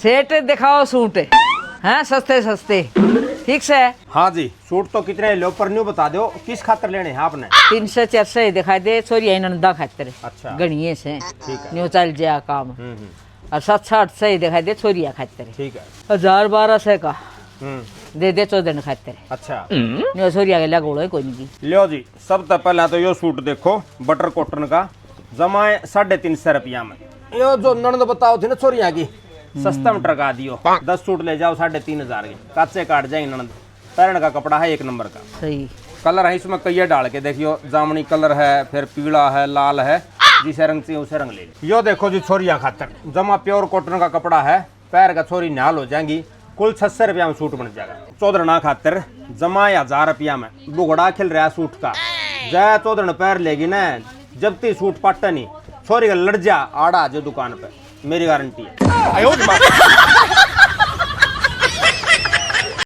सेठ दिखाओ सूट हैं सस्ते सस्ते ठीक से। हाँ जी, सूट तो कितने लो पर न्यू बता दो किस खातर लेने हैं आपने। 300-400 दिखाई दे छोरिया नंदा खातर। अच्छा गणिये से ठीक है। न्यू चल जाए काम। और 700-800 दिखाई दे छोरिया खातर। ठीक है। 1000-1200 का दे दे 14 खातर। अच्छा न्यू छोरिया के लगोड़ो कोई नहीं। लियो जी, सब तो पहला तो यो सूट देखो बटर कॉटन का जमाए 350 रुपया में। यो जो ननद बताओ थी ना छोरिया की सस्ता में टरका दियो। 10 सूट ले जाओ 3500 के काचे काट जाएंगे ननद। पैरण का कपड़ा है 1 नंबर का। सही कलर है इसमें कई डाल के देखियो, जामनी कलर है, फिर पीला है, लाल है, जिसे रंग चाहिए उसे रंग ले लो। यो देखो जी छोरिया खातर जमा प्योर कॉटन का कपड़ा है, पैर का छोरी निहाल हो जाएंगी। कुल 600 रुपया में सूट बन जाएगा। चौधरना खातर जमा 1000 रुपया में बुगड़ा खिल रहा सूट का। जय चौधरन पैर लेगी ना जब ती सूट पट्टा नहीं छोरी का लड़ जा आड़ा जो दुकान पे, मेरी गारंटी है।